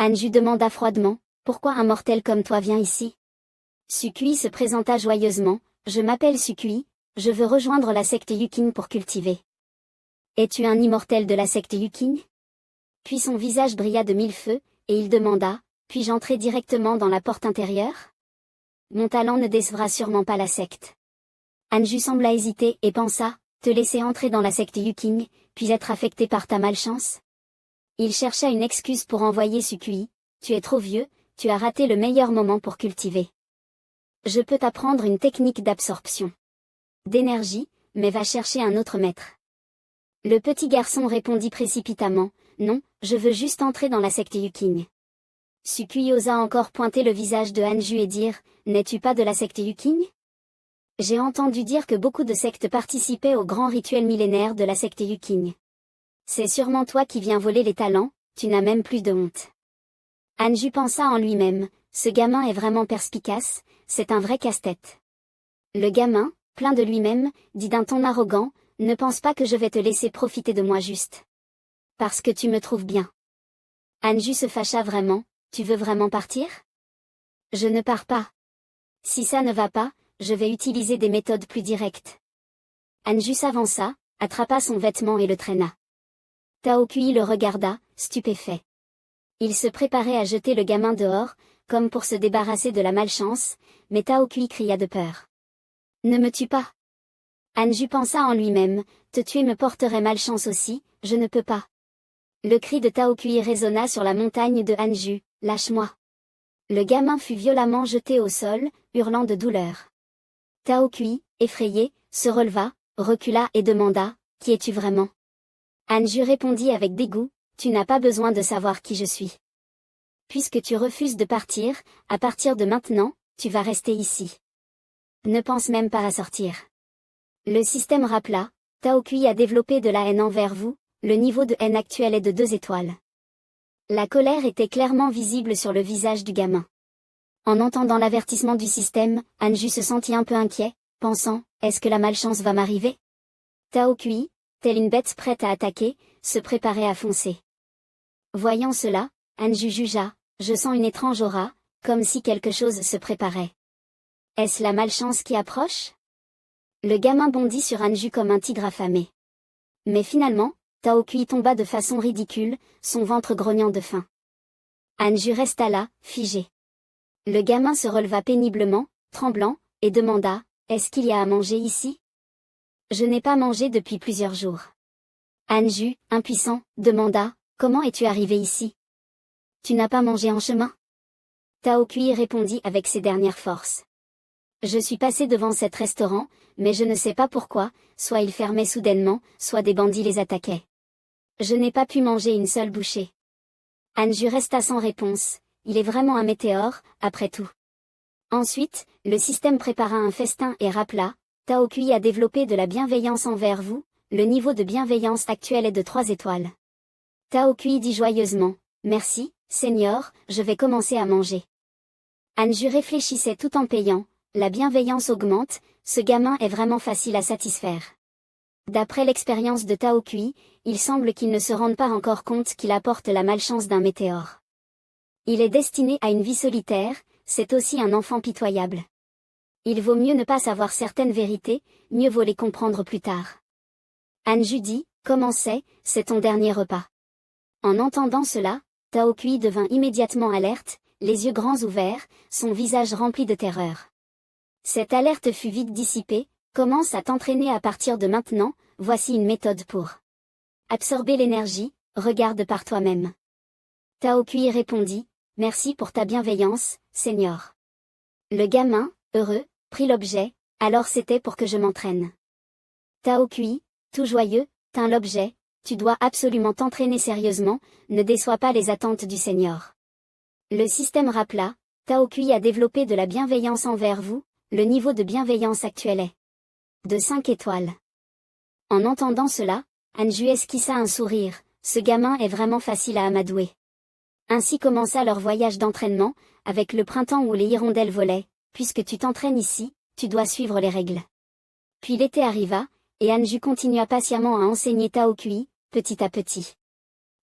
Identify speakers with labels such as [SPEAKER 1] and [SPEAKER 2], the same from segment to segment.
[SPEAKER 1] Anju demanda froidement, pourquoi un mortel comme toi vient ici? Sukui se présenta joyeusement, je m'appelle Sukui, je veux rejoindre la secte Yukin pour cultiver. Es-tu un immortel de la secte Yukin? Puis son visage brilla de mille feux, et il demanda, puis-je entrer directement dans la porte intérieure? Mon talent ne décevra sûrement pas la secte. Anju sembla hésiter et pensa, te laisser entrer dans la secte Yukin, puis être affecté par ta malchance? Il chercha une excuse pour envoyer Sukui, tu es trop vieux, tu as raté le meilleur moment pour cultiver. Je peux t'apprendre une technique d'absorption d'énergie, mais va chercher un autre maître. Le petit garçon répondit précipitamment, non, je veux juste entrer dans la secte Yukin. Sukui osa encore pointer le visage de Anju et dire, n'es-tu pas de la secte Yukin? J'ai entendu dire que beaucoup de sectes participaient au grand rituel millénaire de la secte Yukin. C'est sûrement toi qui viens voler les talents, tu n'as même plus de honte. Anju pensa en lui-même, ce gamin est vraiment perspicace, c'est un vrai casse-tête. Le gamin, plein de lui-même, dit d'un ton arrogant, ne pense pas que je vais te laisser profiter de moi juste. Parce que tu me trouves bien. Anju se fâcha vraiment, tu veux vraiment partir? Je ne pars pas. Si ça ne va pas, je vais utiliser des méthodes plus directes. Anju s'avança, attrapa son vêtement et le traîna. Taokui le regarda, stupéfait. Il se préparait à jeter le gamin dehors, comme pour se débarrasser de la malchance, mais Taokui cria de peur. Ne me tue pas. Anju pensa en lui-même, te tuer me porterait malchance aussi, je ne peux pas. Le cri de Taokui résonna sur la montagne de Anju, lâche-moi. Le gamin fut violemment jeté au sol, hurlant de douleur. Taokui, effrayé, se releva, recula et demanda, qui es-tu vraiment? Anju répondit avec dégoût, tu n'as pas besoin de savoir qui je suis. Puisque tu refuses de partir, à partir de maintenant, tu vas rester ici. Ne pense même pas à sortir. Le système rappela, Taokui a développé de la haine envers vous, le niveau de haine actuel est de 2 étoiles. La colère était clairement visible sur le visage du gamin. En entendant l'avertissement du système, Anju se sentit un peu inquiet, pensant, est-ce que la malchance va m'arriver? Taokui, telle une bête prête à attaquer, se préparait à foncer. Voyant cela, Anju jugea, je sens une étrange aura, comme si quelque chose se préparait. Est-ce la malchance qui approche? Le gamin bondit sur Anju comme un tigre affamé. Mais finalement, Taokui tomba de façon ridicule, son ventre grognant de faim. Anju resta là, figé. Le gamin se releva péniblement, tremblant, et demanda, est-ce qu'il y a à manger ici? Je n'ai pas mangé depuis plusieurs jours. Anju, impuissant, demanda, comment es-tu arrivé ici? Tu n'as pas mangé en chemin? Taokui répondit avec ses dernières forces. Je suis passé devant cet restaurant, mais je ne sais pas pourquoi, soit il fermait soudainement, soit des bandits les attaquaient. Je n'ai pas pu manger une seule bouchée. Anju resta sans réponse, il est vraiment un météore, après tout. Ensuite, le système prépara un festin et rappela, Taokui a développé de la bienveillance envers vous, le niveau de bienveillance actuel est de 3 étoiles. Taokui dit joyeusement, merci, Seigneur, je vais commencer à manger. Anju réfléchissait tout en payant, la bienveillance augmente, ce gamin est vraiment facile à satisfaire. D'après l'expérience de Taokui, il semble qu'il ne se rende pas encore compte qu'il apporte la malchance d'un météore. Il est destiné à une vie solitaire, c'est aussi un enfant pitoyable. Il vaut mieux ne pas savoir certaines vérités, mieux vaut les comprendre plus tard. Anju dit, comment c'est ton dernier repas. En entendant cela, Taokui devint immédiatement alerte, les yeux grands ouverts, son visage rempli de terreur. Cette alerte fut vite dissipée, commence à t'entraîner à partir de maintenant, voici une méthode pour absorber l'énergie, regarde par toi-même. Taokui répondit, merci pour ta bienveillance, Seigneur. Le gamin, heureux, prit l'objet, alors c'était pour que je m'entraîne. Taokui, tout joyeux, tint l'objet, tu dois absolument t'entraîner sérieusement, ne déçois pas les attentes du Seigneur. Le système rappela, Taokui a développé de la bienveillance envers vous, le niveau de bienveillance actuel est de 5 étoiles. En entendant cela, Anju esquissa un sourire, ce gamin est vraiment facile à amadouer. Ainsi commença leur voyage d'entraînement, avec le printemps où les hirondelles volaient, puisque tu t'entraînes ici, tu dois suivre les règles. Puis l'été arriva, et Anju continua patiemment à enseigner Taokui, petit à petit.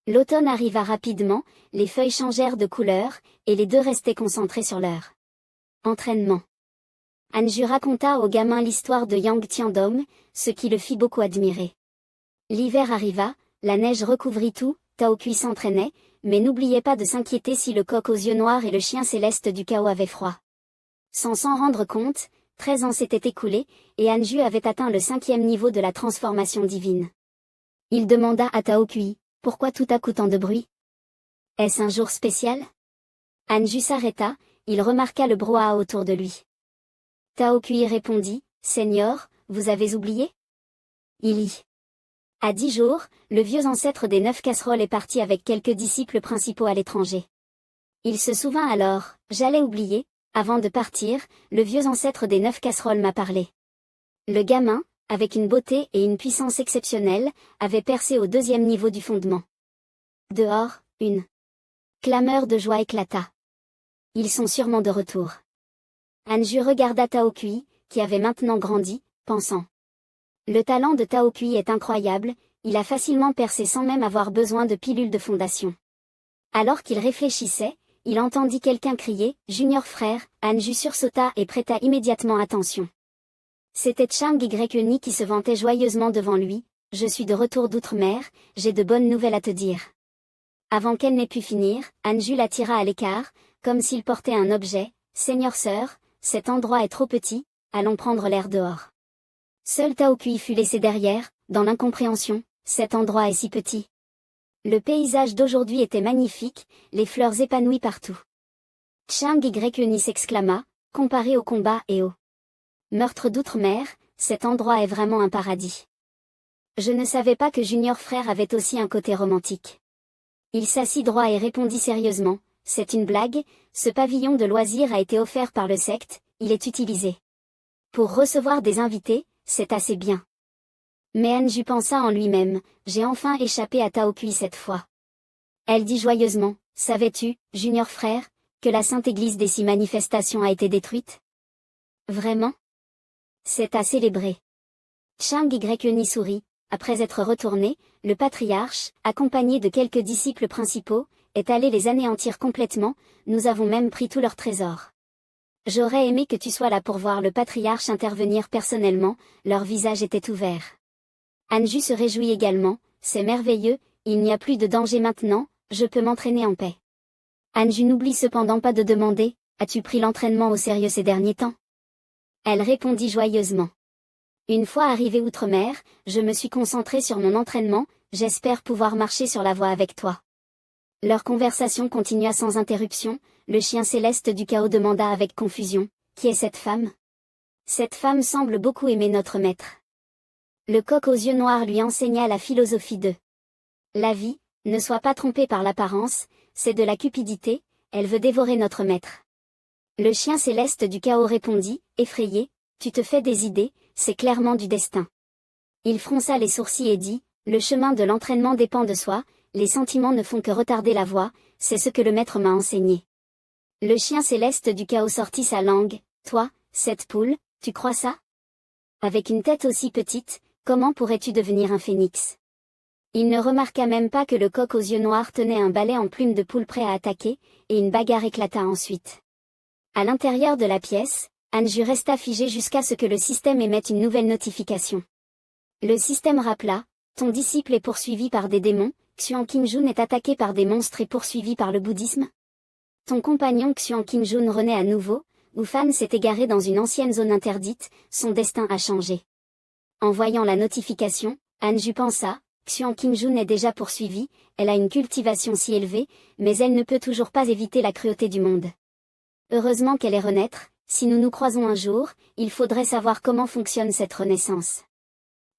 [SPEAKER 1] L'automne arriva rapidement, les feuilles changèrent de couleur, et les deux restaient concentrés sur leur entraînement. Anju raconta au gamin l'histoire de Yang Tiandong, ce qui le fit beaucoup admirer. L'hiver arriva, la neige recouvrit tout, Tao Kui s'entraînait, mais n'oubliait pas de s'inquiéter si le coq aux yeux noirs et le chien céleste du chaos avaient froid. Sans s'en rendre compte, 13 ans s'étaient écoulés, et Anju avait atteint le 5e niveau de la transformation divine. Il demanda à Tao Kui, pourquoi tout à coup tant de bruit? Est-ce un jour spécial? Anju s'arrêta, il remarqua le brouhaha autour de lui. Tao Kui répondit, Seigneur, vous avez oublié? Il y a 10 jours, le vieux ancêtre des 9 casseroles est parti avec quelques disciples principaux à l'étranger. Il se souvint alors, j'allais oublier, avant de partir, le vieux ancêtre des 9 casseroles m'a parlé. Le gamin, avec une beauté et une puissance exceptionnelles, avait percé au 2e niveau du fondement. Dehors, une clameur de joie éclata. Ils sont sûrement de retour. Anju regarda Tao Kui, qui avait maintenant grandi, pensant. Le talent de Tao Kui est incroyable, il a facilement percé sans même avoir besoin de pilules de fondation. Alors qu'il réfléchissait, il entendit quelqu'un crier, Junior frère, Anju sursauta et prêta immédiatement attention. C'était Chang Yuni qui se vantait joyeusement devant lui, je suis de retour d'outre-mer, j'ai de bonnes nouvelles à te dire. Avant qu'elle n'ait pu finir, Anju la tira à l'écart, comme s'il portait un objet, Seigneur sœur, cet endroit est trop petit, allons prendre l'air dehors. Seul Tao Kui fut laissé derrière, dans l'incompréhension, cet endroit est si petit. Le paysage d'aujourd'hui était magnifique, les fleurs épanouies partout. Chang Yuni s'exclama, comparé au combat et au meurtre d'outre-mer, cet endroit est vraiment un paradis. Je ne savais pas que Junior frère avait aussi un côté romantique. Il s'assit droit et répondit sérieusement, c'est une blague, ce pavillon de loisirs a été offert par le secte, il est utilisé pour recevoir des invités, c'est assez bien. Mais Anju pensa en lui-même, j'ai enfin échappé à Tao Kui cette fois. Elle dit joyeusement, savais-tu, Junior frère, que la Sainte Église des 6 manifestations a été détruite? Vraiment? C'est à célébrer. Chang Yuni sourit, après être retourné, le patriarche, accompagné de quelques disciples principaux, est allé les anéantir complètement, nous avons même pris tous leurs trésors. J'aurais aimé que tu sois là pour voir le patriarche intervenir personnellement, leur visage était ouvert. Anju se réjouit également, c'est merveilleux, il n'y a plus de danger maintenant, je peux m'entraîner en paix. Anju n'oublie cependant pas de demander, as-tu pris l'entraînement au sérieux ces derniers temps? Elle répondit joyeusement. Une fois arrivée outre-mer, je me suis concentrée sur mon entraînement, j'espère pouvoir marcher sur la voie avec toi. Leur conversation continua sans interruption, le chien céleste du chaos demanda avec confusion, qui est cette femme? Cette femme semble beaucoup aimer notre maître. Le coq aux yeux noirs lui enseigna la philosophie de la vie, ne sois pas trompé par l'apparence, c'est de la cupidité, elle veut dévorer notre maître. Le chien céleste du chaos répondit, effrayé, tu te fais des idées, c'est clairement du destin. Il fronça les sourcils et dit, le chemin de l'entraînement dépend de soi, les sentiments ne font que retarder la voie, c'est ce que le maître m'a enseigné. Le chien céleste du chaos sortit sa langue, toi, cette poule, tu crois ça? Avec une tête aussi petite, comment pourrais-tu devenir un phénix? Il ne remarqua même pas que le coq aux yeux noirs tenait un balai en plume de poule prêt à attaquer, et une bagarre éclata ensuite. À l'intérieur de la pièce, Anju resta figé jusqu'à ce que le système émette une nouvelle notification. Le système rappela, ton disciple est poursuivi par des démons, Xuan Qingjun est attaqué par des monstres et poursuivi par le bouddhisme. Ton compagnon Xuan Qingjun renaît à nouveau, Wufan s'est égaré dans une ancienne zone interdite, son destin a changé. En voyant la notification, Anju pensa, Xuan Qingjun est déjà poursuivie, elle a une cultivation si élevée, mais elle ne peut toujours pas éviter la cruauté du monde. Heureusement qu'elle est renaître, si nous nous croisons un jour, il faudrait savoir comment fonctionne cette renaissance.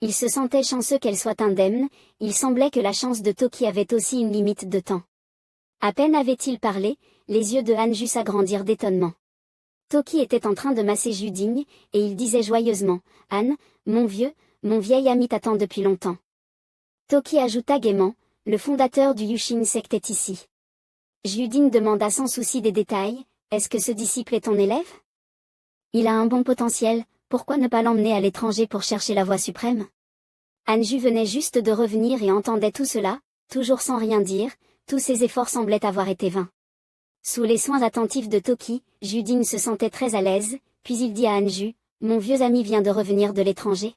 [SPEAKER 1] Il se sentait chanceux qu'elle soit indemne, il semblait que la chance de Toki avait aussi une limite de temps. À peine avait-il parlé, les yeux de Anju s'agrandirent d'étonnement. Toki était en train de masser Juding, et il disait joyeusement, Anne, mon vieil ami t'attend depuis longtemps. Toki ajouta gaiement, le fondateur du Yushin Sect est ici. Juding demanda sans souci des détails, est-ce que ce disciple est ton élève? Il a un bon potentiel, pourquoi ne pas l'emmener à l'étranger pour chercher la voie suprême? Anju venait juste de revenir et entendait tout cela, toujours sans rien dire, tous ses efforts semblaient avoir été vains. Sous les soins attentifs de Toki, Judin se sentait très à l'aise, puis il dit à Anju, « Mon vieux ami vient de revenir de l'étranger.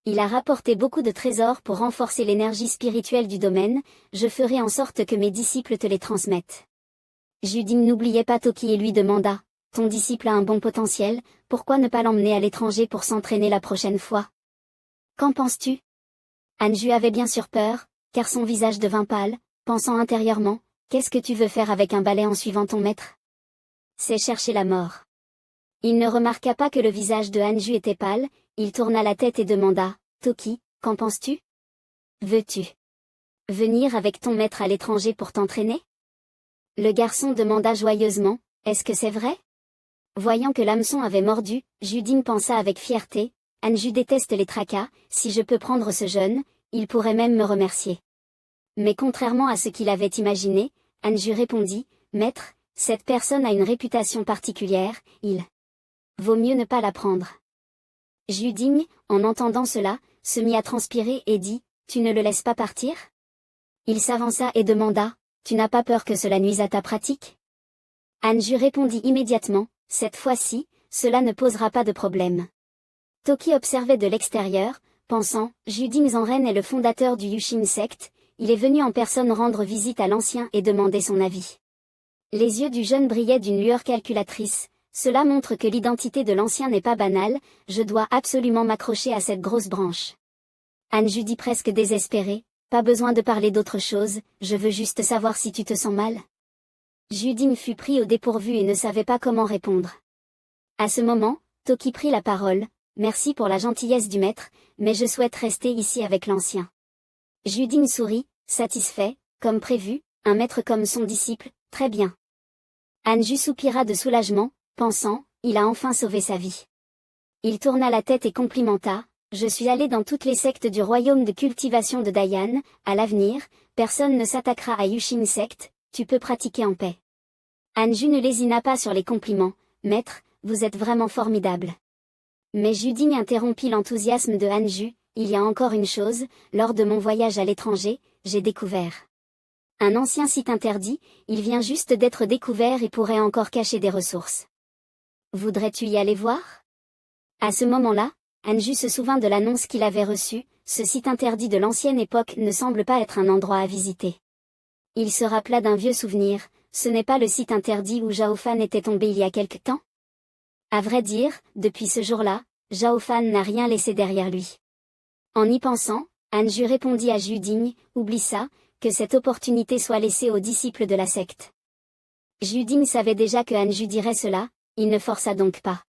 [SPEAKER 1] Il a rapporté beaucoup de trésors pour renforcer l'énergie spirituelle du domaine, je ferai en sorte que mes disciples te les transmettent. » Judin n'oubliait pas Toki et lui demanda, « Ton disciple a un bon potentiel, pourquoi ne pas l'emmener à l'étranger pour s'entraîner la prochaine fois? Qu'en penses-tu » Anju avait bien sûr peur, car son visage devint pâle, pensant intérieurement, « Qu'est-ce que tu veux faire avec un balai en suivant ton maître? C'est chercher la mort. » Il ne remarqua pas que le visage de Anju était pâle, il tourna la tête et demanda, « Toki, qu'en penses-tu? Veux-tu venir avec ton maître à l'étranger pour t'entraîner ?» Le garçon demanda joyeusement, « Est-ce que c'est vrai ?» Voyant que l'hameçon avait mordu, Judin pensa avec fierté, « Anju déteste les tracas, si je peux prendre ce jeune, il pourrait même me remercier. » Mais contrairement à ce qu'il avait imaginé, Anju répondit, « Maître, cette personne a une réputation particulière, il vaut mieux ne pas la prendre. » Judin, en entendant cela, se mit à transpirer et dit, « Tu ne le laisses pas partir ?» Il s'avança et demanda, « Tu n'as pas peur que cela nuise à ta pratique ?» Anju répondit immédiatement, « Cette fois-ci, cela ne posera pas de problème. » Toki observait de l'extérieur, pensant, « Judin Zanren est le fondateur du Yushin Sect, il est venu en personne rendre visite à l'ancien et demander son avis. » Les yeux du jeune brillaient d'une lueur calculatrice, « Cela montre que l'identité de l'ancien n'est pas banale, je dois absolument m'accrocher à cette grosse branche. » Anju dit presque désespéré, « Pas besoin de parler d'autre chose, je veux juste savoir si tu te sens mal. » Judin fut pris au dépourvu et ne savait pas comment répondre. À ce moment, Toki prit la parole, « Merci pour la gentillesse du maître, mais je souhaite rester ici avec l'ancien. » Judin sourit, satisfait, comme prévu, un maître comme son disciple, très bien. Anju soupira de soulagement, pensant, il a enfin sauvé sa vie. Il tourna la tête et complimenta, « Je suis allé dans toutes les sectes du royaume de cultivation de Dayan, à l'avenir, personne ne s'attaquera à Yushin Sect, tu peux pratiquer en paix. » Anju ne lésina pas sur les compliments, « Maître, vous êtes vraiment formidable. » Mais Judin interrompit l'enthousiasme de Anju, « Il y a encore une chose, lors de mon voyage à l'étranger, j'ai découvert un ancien site interdit, il vient juste d'être découvert et pourrait encore cacher des ressources. Voudrais-tu y aller voir ?» À ce moment-là, Anju se souvint de l'annonce qu'il avait reçue, ce site interdit de l'ancienne époque ne semble pas être un endroit à visiter. Il se rappela d'un vieux souvenir, ce n'est pas le site interdit où Zhao Fan était tombé il y a quelque temps? À vrai dire, depuis ce jour-là, Zhao Fan n'a rien laissé derrière lui. En y pensant, Anju répondit à Judin, « Oublie ça, que cette opportunité soit laissée aux disciples de la secte. » Judin savait déjà que Anju dirait cela, il ne força donc pas.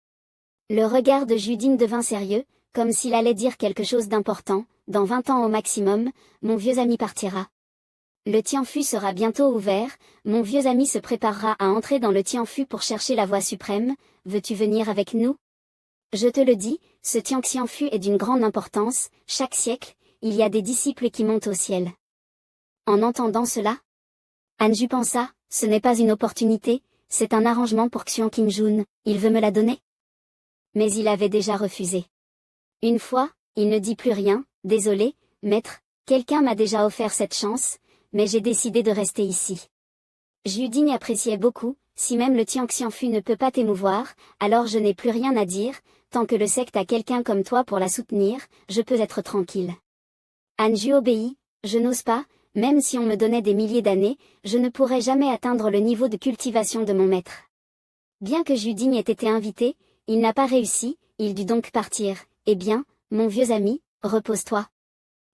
[SPEAKER 1] Le regard de Judin devint sérieux, comme s'il allait dire quelque chose d'important, « Dans 20 ans au maximum, mon vieux ami partira. Le Tianfu sera bientôt ouvert, mon vieux ami se préparera à entrer dans le Tianfu pour chercher la voie suprême, veux-tu venir avec nous? Je te le dis, ce Tianxianfu est d'une grande importance, chaque siècle, il y a des disciples qui montent au ciel. » En entendant cela, Anju pensa, ce n'est pas une opportunité, c'est un arrangement pour Xian Qingjun, il veut me la donner. Mais il avait déjà refusé. Une fois, il ne dit plus rien, désolé, maître, quelqu'un m'a déjà offert cette chance, mais j'ai décidé de rester ici. Judin appréciait beaucoup, si même le Tianxianfu ne peut pas t'émouvoir, alors je n'ai plus rien à dire, tant que le secte a quelqu'un comme toi pour la soutenir, je peux être tranquille. Anju obéit, je n'ose pas, même si on me donnait des milliers d'années, je ne pourrais jamais atteindre le niveau de cultivation de mon maître. Bien que Judin ait été invité, il n'a pas réussi, il dut donc partir. Eh bien, mon vieux ami, repose-toi.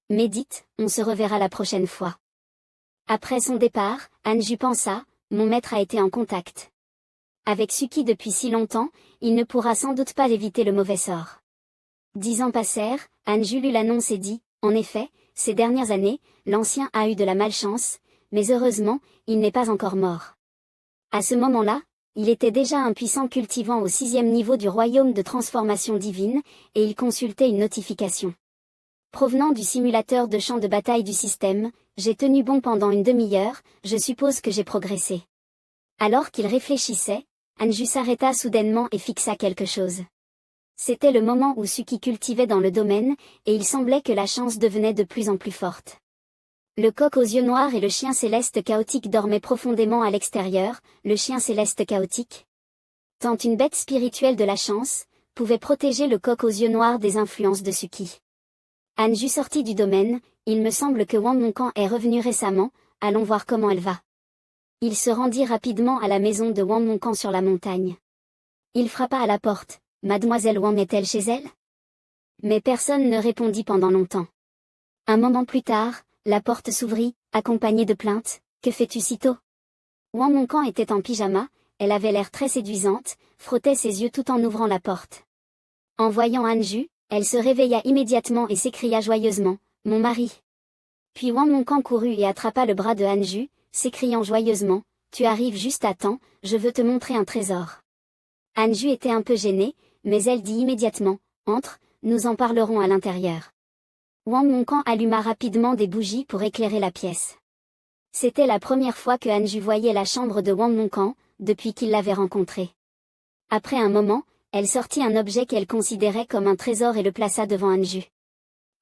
[SPEAKER 1] Médite, on se reverra la prochaine fois. Après son départ, Anju pensa, mon maître a été en contact avec Suki depuis si longtemps, il ne pourra sans doute pas éviter le mauvais sort. 10 ans passèrent, Anju lut l'annonce et dit, en effet, ces dernières années, l'ancien a eu de la malchance, mais heureusement, il n'est pas encore mort. À ce moment-là, il était déjà un puissant cultivant au 6e niveau du royaume de transformation divine, et il consultait une notification. Provenant du simulateur de champ de bataille du système, j'ai tenu bon pendant une demi-heure, je suppose que j'ai progressé. Alors qu'il réfléchissait, Anju s'arrêta soudainement et fixa quelque chose. C'était le moment où Suki cultivait dans le domaine, et il semblait que la chance devenait de plus en plus forte. Le coq aux yeux noirs et le chien céleste chaotique dormaient profondément à l'extérieur. Le chien céleste chaotique, tant une bête spirituelle de la chance, pouvait protéger le coq aux yeux noirs des influences de Suki. Anju sortit du domaine. Il me semble que Wang Moncan est revenue récemment, allons voir comment elle va. Il se rendit rapidement à la maison de Wang Moncan sur la montagne. Il frappa à la porte. Mademoiselle Wang est-elle chez elle? Mais personne ne répondit pendant longtemps. Un moment plus tard, la porte s'ouvrit, accompagnée de plaintes. Que fais-tu si tôt? Wang Moncan était en pyjama, elle avait l'air très séduisante, frottait ses yeux tout en ouvrant la porte. En voyant Anju, elle se réveilla immédiatement et s'écria joyeusement, « Mon mari !» Puis Wang Moncan courut et attrapa le bras de Anju, s'écriant joyeusement, « Tu arrives juste à temps, je veux te montrer un trésor. » Anju était un peu gênée, mais elle dit immédiatement, « Entre, nous en parlerons à l'intérieur. » Wang Moncan alluma rapidement des bougies pour éclairer la pièce. C'était la première fois que Anju voyait la chambre de Wang Moncan, depuis qu'il l'avait rencontrée. Après un moment, elle sortit un objet qu'elle considérait comme un trésor et le plaça devant Anju.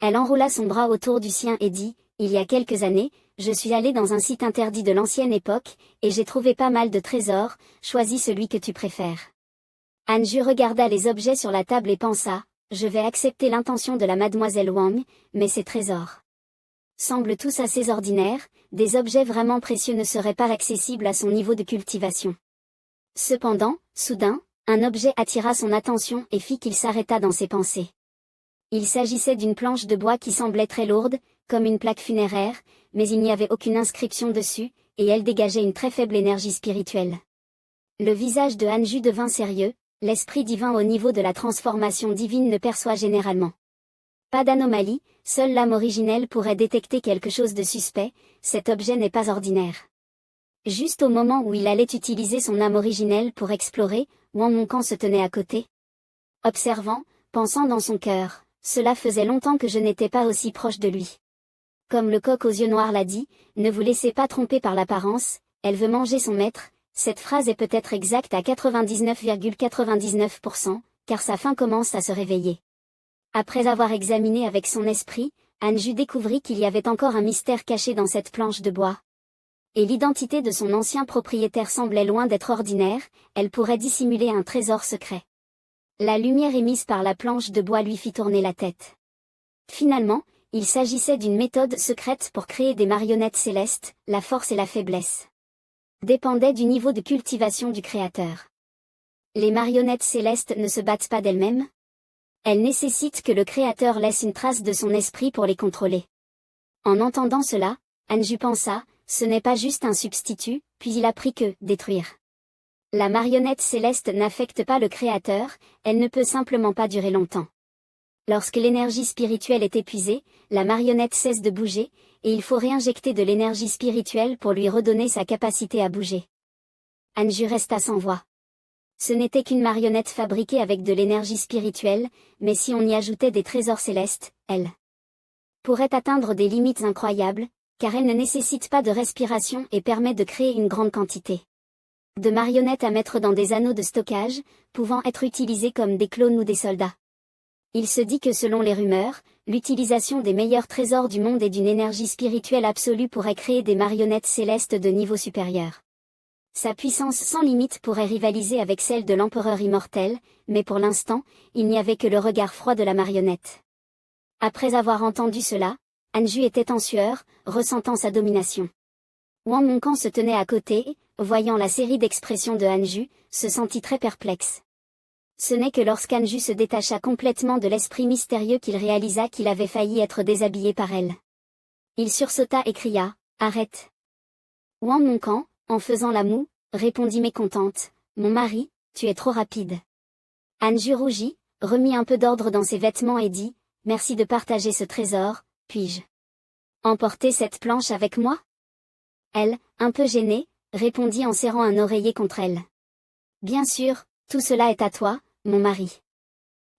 [SPEAKER 1] Elle enroula son bras autour du sien et dit, « Il y a quelques années, je suis allée dans un site interdit de l'ancienne époque, et j'ai trouvé pas mal de trésors, choisis celui que tu préfères. » Anju regarda les objets sur la table et pensa, « Je vais accepter l'intention de la mademoiselle Wang, mais ces trésors semblent tous assez ordinaires, des objets vraiment précieux ne seraient pas accessibles à son niveau de cultivation. » Cependant, soudain, un objet attira son attention et fit qu'il s'arrêta dans ses pensées. Il s'agissait d'une planche de bois qui semblait très lourde, comme une plaque funéraire, mais il n'y avait aucune inscription dessus, et elle dégageait une très faible énergie spirituelle. Le visage de Anju devint sérieux, l'esprit divin au niveau de la transformation divine ne perçoit généralement pas d'anomalie, seule l'âme originelle pourrait détecter quelque chose de suspect, cet objet n'est pas ordinaire. Juste au moment où il allait utiliser son âme originelle pour explorer, Wang Moncan se tenait à côté. Observant, pensant dans son cœur, cela faisait longtemps que je n'étais pas aussi proche de lui. Comme le coq aux yeux noirs l'a dit, ne vous laissez pas tromper par l'apparence, elle veut manger son maître, cette phrase est peut-être exacte à 99,99%, car sa faim commence à se réveiller. Après avoir examiné avec son esprit, Anju découvrit qu'il y avait encore un mystère caché dans cette planche de bois. Et l'identité de son ancien propriétaire semblait loin d'être ordinaire, elle pourrait dissimuler un trésor secret. La lumière émise par la planche de bois lui fit tourner la tête. Finalement, il s'agissait d'une méthode secrète pour créer des marionnettes célestes, la force et la faiblesse dépendaient du niveau de cultivation du créateur. Les marionnettes célestes ne se battent pas d'elles-mêmes. Elles nécessitent que le créateur laisse une trace de son esprit pour les contrôler. En entendant cela, Anju pensa, ce n'est pas juste un substitut, puis il apprit que, détruire la marionnette céleste n'affecte pas le créateur, elle ne peut simplement pas durer longtemps. Lorsque l'énergie spirituelle est épuisée, la marionnette cesse de bouger, et il faut réinjecter de l'énergie spirituelle pour lui redonner sa capacité à bouger. Anju resta sans voix. Ce n'était qu'une marionnette fabriquée avec de l'énergie spirituelle, mais si on y ajoutait des trésors célestes, elle pourrait atteindre des limites incroyables, car elle ne nécessite pas de respiration et permet de créer une grande quantité de marionnettes à mettre dans des anneaux de stockage, pouvant être utilisés comme des clones ou des soldats. Il se dit que selon les rumeurs, l'utilisation des meilleurs trésors du monde et d'une énergie spirituelle absolue pourrait créer des marionnettes célestes de niveau supérieur. Sa puissance sans limite pourrait rivaliser avec celle de l'empereur immortel, mais pour l'instant, il n'y avait que le regard froid de la marionnette. Après avoir entendu cela, Anju était en sueur, ressentant sa domination. Wang Moncan se tenait à côté, voyant la série d'expressions de Anju, se sentit très perplexe. Ce n'est que lorsqu'Anju se détacha complètement de l'esprit mystérieux qu'il réalisa qu'il avait failli être déshabillé par elle. Il sursauta et cria, « Arrête !» Wang Moncan, en faisant la moue, répondit mécontente, « Mon mari, tu es trop rapide. » Anju rougit, remit un peu d'ordre dans ses vêtements et dit, « Merci de partager ce trésor, puis-je emporter cette planche avec moi ?» Elle, un peu gênée, répondit en serrant un oreiller contre elle. « Bien sûr, tout cela est à toi, mon mari. »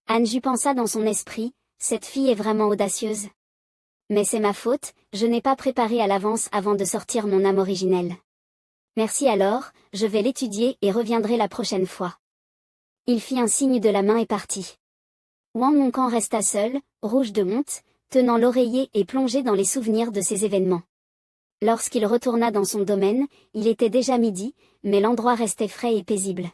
[SPEAKER 1] Anju pensa dans son esprit, cette fille est vraiment audacieuse. Mais c'est ma faute, je n'ai pas préparé à l'avance avant de sortir mon âme originelle. Merci alors, je vais l'étudier et reviendrai la prochaine fois. Il fit un signe de la main et partit. Wang Moncan resta seul, rouge de honte, tenant l'oreiller et plongé dans les souvenirs de ces événements. Lorsqu'il retourna dans son domaine, il était déjà midi, mais l'endroit restait frais et paisible.